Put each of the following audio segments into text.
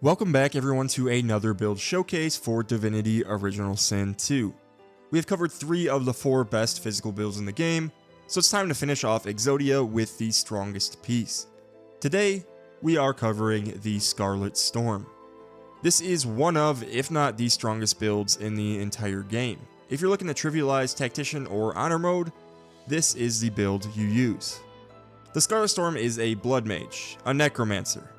Welcome back everyone to another build showcase for Divinity Original Sin 2. We have covered 3 of the 4 best physical builds in the game, so it's time to finish off Exodia with the strongest piece. Today, we are covering the Scarlet Storm. This is one of, if not the strongest builds in the entire game. If you're looking to trivialize Tactician or Honor mode, this is the build you use. The Scarlet Storm is a Blood Mage, a Necromancer.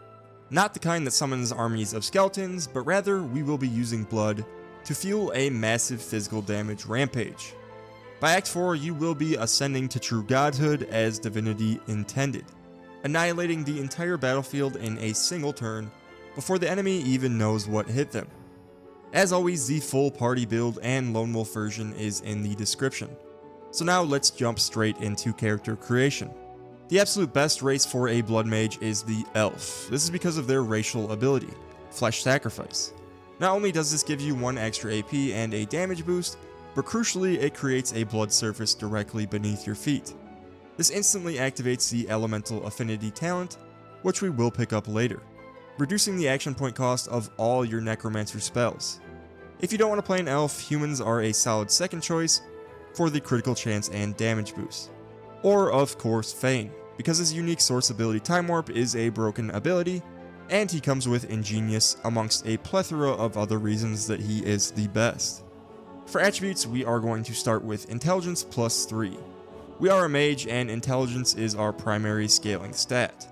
Not the kind that summons armies of skeletons, but rather we will be using blood to fuel a massive physical damage rampage. By Act 4, you will be ascending to true godhood as Divinity intended, annihilating the entire battlefield in a single turn before the enemy even knows what hit them. As always, the full party build and lone wolf version is in the description. So now let's jump straight into character creation. The absolute best race for a Blood Mage is the Elf. This is because of their racial ability, Flesh Sacrifice. Not only does this give you 1 extra AP and a damage boost, but crucially it creates a blood surface directly beneath your feet. This instantly activates the Elemental Affinity talent, which we will pick up later, reducing the action point cost of all your Necromancer spells. If you don't want to play an Elf, humans are a solid second choice for the critical chance and damage boost. Or of course Feign, because his unique source ability Time Warp is a broken ability, and he comes with Ingenious amongst a plethora of other reasons that he is the best. For attributes, we are going to start with Intelligence plus 3. We are a mage and Intelligence is our primary scaling stat.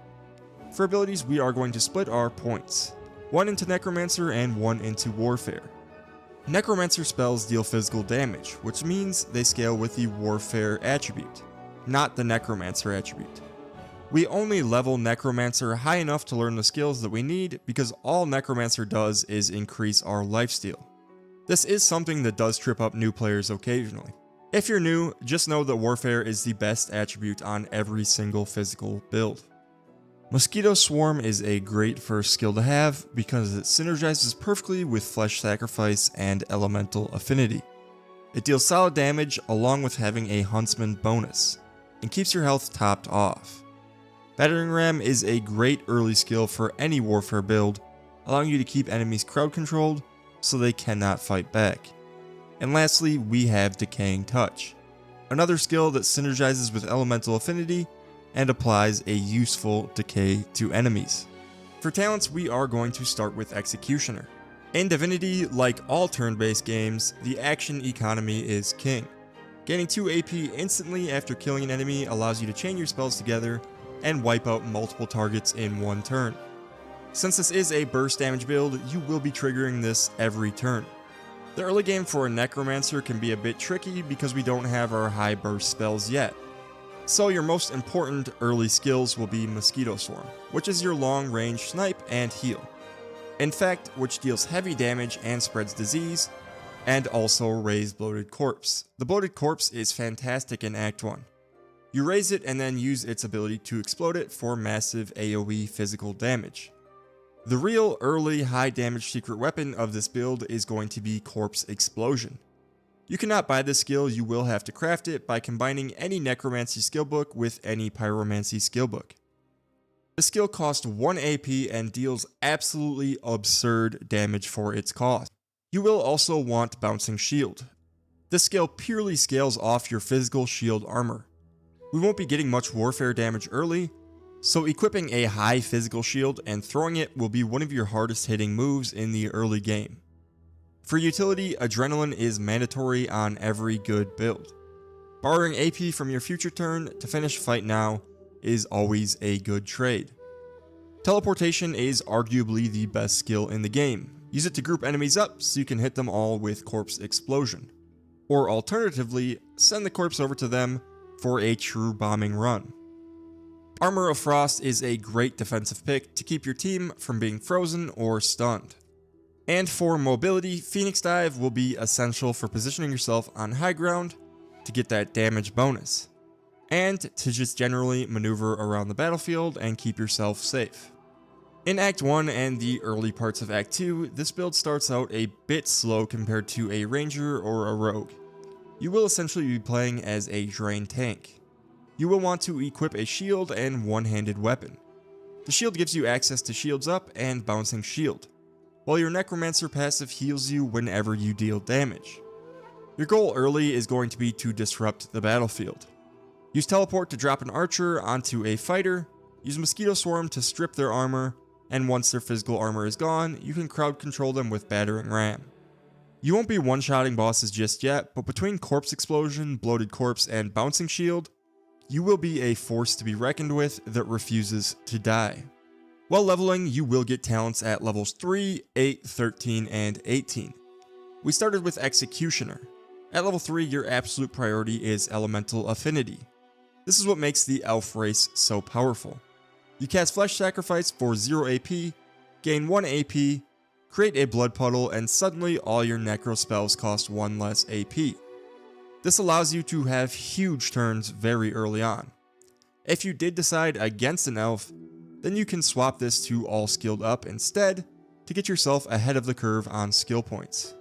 For abilities, we are going to split our points, 1 into Necromancer and 1 into Warfare. Necromancer spells deal physical damage, which means they scale with the Warfare attribute, not the Necromancer attribute. We only level Necromancer high enough to learn the skills that we need because all Necromancer does is increase our lifesteal. This is something that does trip up new players occasionally. If you're new, just know that Warfare is the best attribute on every single physical build. Mosquito Swarm is a great first skill to have because it synergizes perfectly with Flesh Sacrifice and Elemental Affinity. It deals solid damage along with having a Huntsman bonus, and keeps your health topped off. Battering Ram is a great early skill for any Warfare build, allowing you to keep enemies crowd controlled so they cannot fight back. And lastly, we have Decaying Touch, another skill that synergizes with Elemental Affinity and applies a useful decay to enemies. For talents, we are going to start with Executioner. In Divinity, like all turn-based games, the action economy is king. Gaining 2 AP instantly after killing an enemy allows you to chain your spells together and wipe out multiple targets in 1 turn. Since this is a burst damage build, you will be triggering this every turn. The early game for a Necromancer can be a bit tricky because we don't have our high burst spells yet. So your most important early skills will be Mosquito Swarm, which is your long range snipe and heal. In fact, which deals heavy damage and spreads disease, and also raise Bloated Corpse. The Bloated Corpse is fantastic in Act 1. You raise it and then use its ability to explode it for massive AoE physical damage. The real early high damage secret weapon of this build is going to be Corpse Explosion. You cannot buy this skill, you will have to craft it by combining any Necromancy skillbook with any Pyromancy skillbook. The skill costs 1 AP and deals absolutely absurd damage for its cost. You will also want Bouncing Shield. This skill purely scales off your physical shield armor. We won't be getting much Warfare damage early, so equipping a high physical shield and throwing it will be one of your hardest hitting moves in the early game. For utility, Adrenaline is mandatory on every good build. Borrowing AP from your future turn to finish fight now is always a good trade. Teleportation is arguably the best skill in the game. Use it to group enemies up so you can hit them all with Corpse Explosion. Or alternatively, send the corpse over to them for a true bombing run. Armor of Frost is a great defensive pick to keep your team from being frozen or stunned. And for mobility, Phoenix Dive will be essential for positioning yourself on high ground to get that damage bonus, and to just generally maneuver around the battlefield and keep yourself safe. In Act 1 and the early parts of Act 2, this build starts out a bit slow compared to a ranger or a rogue. You will essentially be playing as a drain tank. You will want to equip a shield and one-handed weapon. The shield gives you access to shields up and bouncing shield, while your Necromancer passive heals you whenever you deal damage. Your goal early is going to be to disrupt the battlefield. Use Teleport to drop an archer onto a fighter, use Mosquito Swarm to strip their armor, and once their physical armor is gone, you can crowd control them with Battering Ram. You won't be one-shotting bosses just yet, but between Corpse Explosion, Bloated Corpse, and Bouncing Shield, you will be a force to be reckoned with that refuses to die. While leveling, you will get talents at levels 3, 8, 13, and 18. We started with Executioner. At level 3, your absolute priority is Elemental Affinity. This is what makes the Elf race so powerful. You cast Flesh Sacrifice for 0 AP, gain 1 AP, create a Blood Puddle, and suddenly all your Necro spells cost 1 less AP. This allows you to have huge turns very early on. If you did decide against an elf, then you can swap this to all skilled up instead to get yourself ahead of the curve on skill points.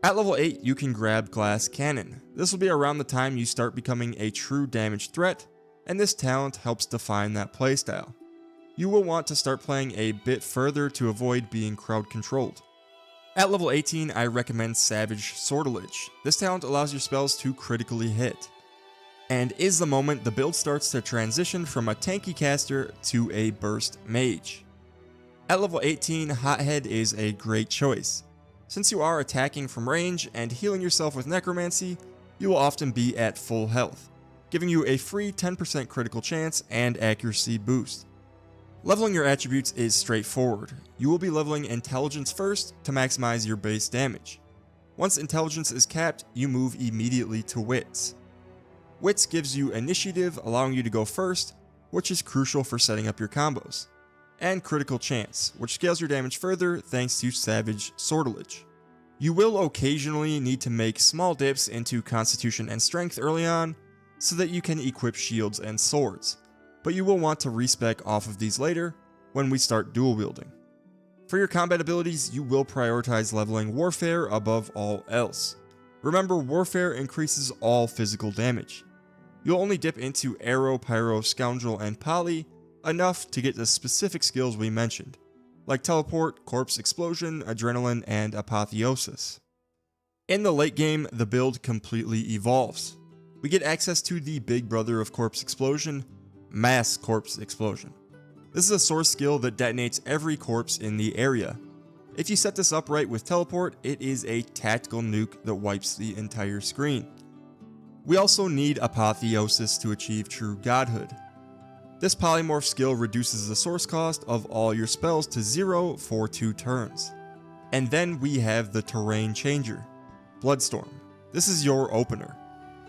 At level 8, you can grab Glass Cannon. This will be around the time you start becoming a true damage threat, and this talent helps define that playstyle. You will want to start playing a bit further to avoid being crowd controlled. At level 18, I recommend Savage Sortilege. This talent allows your spells to critically hit, and is the moment the build starts to transition from a tanky caster to a burst mage. At level 18, Hothead is a great choice. Since you are attacking from range and healing yourself with Necromancy, you will often be at full health, giving you a free 10% critical chance and accuracy boost. Leveling your attributes is straightforward. You will be leveling Intelligence first to maximize your base damage. Once Intelligence is capped, you move immediately to Wits. Wits gives you Initiative, allowing you to go first, which is crucial for setting up your combos, and Critical Chance, which scales your damage further thanks to Savage Sortilege. You will occasionally need to make small dips into Constitution and Strength early on, so that you can equip shields and swords, but you will want to respec off of these later when we start dual wielding. For your combat abilities, you will prioritize leveling Warfare above all else. Remember, Warfare increases all physical damage. You'll only dip into Arrow, Pyro, Scoundrel, and Poly enough to get the specific skills we mentioned, like Teleport, Corpse Explosion, Adrenaline, and Apotheosis. In the late game, the build completely evolves. We get access to the big brother of Corpse Explosion, Mass Corpse Explosion. This is a source skill that detonates every corpse in the area. If you set this up right with Teleport, it is a tactical nuke that wipes the entire screen. We also need Apotheosis to achieve true godhood. This polymorph skill reduces the source cost of all your spells to 0 for 2 turns. And then we have the Terrain Changer, Bloodstorm. This is your opener.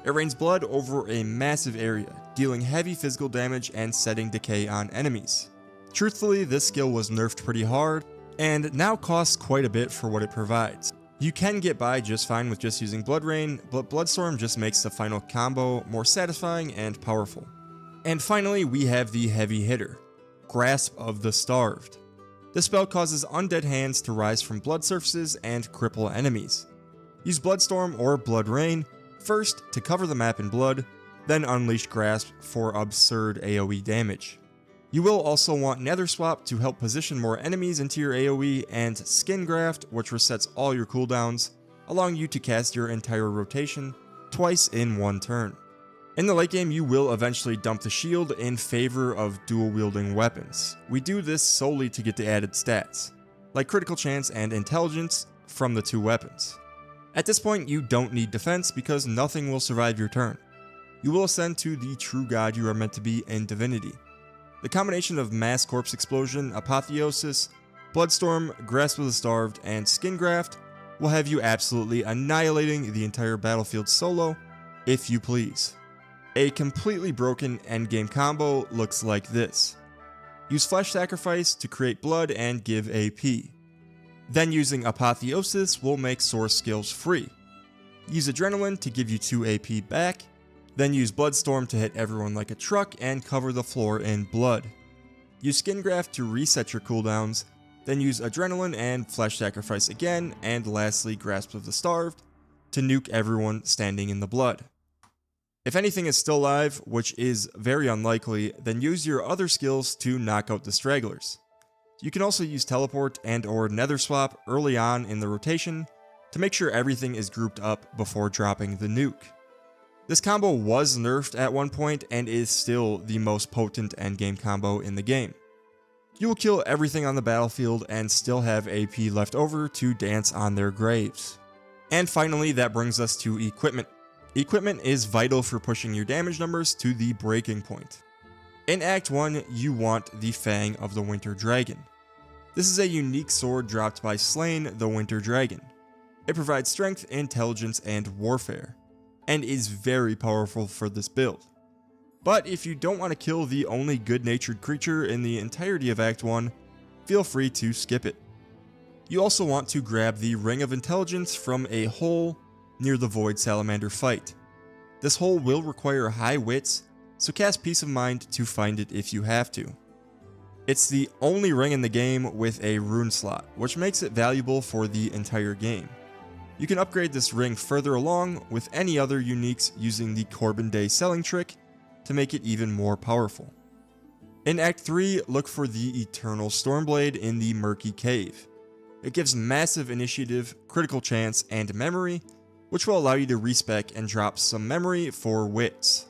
It rains blood over a massive area, dealing heavy physical damage and setting decay on enemies. Truthfully, this skill was nerfed pretty hard, and now costs quite a bit for what it provides. You can get by just fine with just using Blood Rain, but Bloodstorm just makes the final combo more satisfying and powerful. And finally, we have the heavy hitter, Grasp of the Starved. This spell causes undead hands to rise from blood surfaces and cripple enemies. Use Bloodstorm or Blood Rain first to cover the map in blood, then unleash Grasp for absurd AoE damage. You will also want Nether Swap to help position more enemies into your AoE, and Skin Graft, which resets all your cooldowns, allowing you to cast your entire rotation twice in one turn. In the late game, you will eventually dump the shield in favor of dual wielding weapons. We do this solely to get the added stats, like Critical Chance and Intelligence, from the 2 weapons. At this point, you don't need defense because nothing will survive your turn. You will ascend to the true god you are meant to be in Divinity. The combination of Mass Corpse Explosion, Apotheosis, Bloodstorm, Grasp of the Starved, and Skin Graft will have you absolutely annihilating the entire battlefield solo, if you please. A completely broken endgame combo looks like this. Use Flesh Sacrifice to create blood and give AP. Then using Apotheosis will make source skills free. Use Adrenaline to give you 2 AP back, then use Bloodstorm to hit everyone like a truck and cover the floor in blood. Use Skin Graft to reset your cooldowns, then use Adrenaline and Flesh Sacrifice again, and lastly Grasp of the Starved to nuke everyone standing in the blood. If anything is still alive, which is very unlikely, then use your other skills to knock out the stragglers. You can also use teleport and or nether swap early on in the rotation to make sure everything is grouped up before dropping the nuke. This combo was nerfed at one point and is still the most potent endgame combo in the game. You will kill everything on the battlefield and still have AP left over to dance on their graves. And finally, that brings us to equipment. Equipment is vital for pushing your damage numbers to the breaking point. In Act 1, you want the Fang of the Winter Dragon. This is a unique sword dropped by Slain the Winter Dragon. It provides strength, intelligence, and warfare, and is very powerful for this build. But if you don't want to kill the only good-natured creature in the entirety of Act 1, feel free to skip it. You also want to grab the Ring of Intelligence from a hole near the Void Salamander fight. This hole will require high wits, so cast Peace of Mind to find it if you have to. It's the only ring in the game with a rune slot, which makes it valuable for the entire game. You can upgrade this ring further along with any other uniques using the Corbin Day selling trick to make it even more powerful. In Act 3, look for the Eternal Stormblade in the Murky Cave. It gives massive initiative, critical chance, and memory, which will allow you to respec and drop some memory for wits.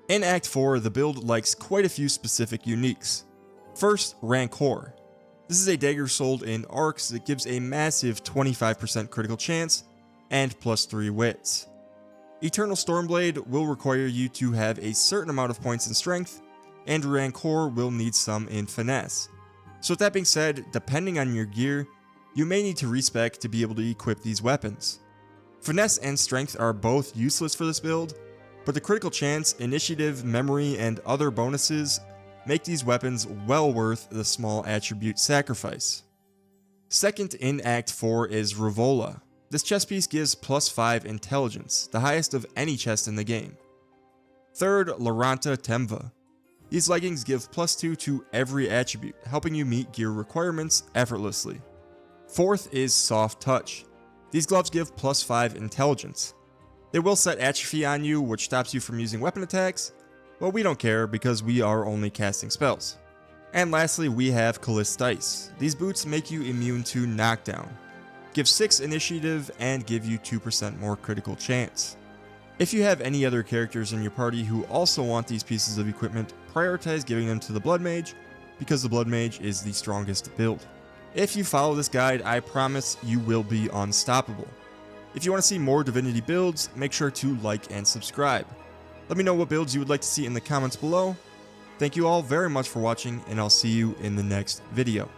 In Act 4, the build likes quite a few specific uniques. First, Rancor. This is a dagger sold in arcs that gives a massive 25% critical chance and +3 wits. Eternal Stormblade will require you to have a certain amount of points in strength, and Rancor will need some in finesse. So with that being said, depending on your gear, you may need to respec to be able to equip these weapons. Finesse and strength are both useless for this build, but the critical chance, initiative, memory, and other bonuses make these weapons well worth the small attribute sacrifice. Second in Act 4 is Revola. This chest piece gives +5 intelligence, the highest of any chest in the game. Third, Laranta Temva. These leggings give +2 to every attribute, helping you meet gear requirements effortlessly. Fourth is Soft Touch. These gloves give +5 intelligence. They will set atrophy on you, which stops you from using weapon attacks, but we don't care because we are only casting spells. And lastly, we have Callistice. These boots make you immune to knockdown, give 6 initiative, and give you 2% more critical chance. If you have any other characters in your party who also want these pieces of equipment, prioritize giving them to the Blood Mage, because the Blood Mage is the strongest build. If you follow this guide, I promise you will be unstoppable. If you want to see more Divinity builds, make sure to like and subscribe. Let me know what builds you would like to see in the comments below. Thank you all very much for watching, and I'll see you in the next video.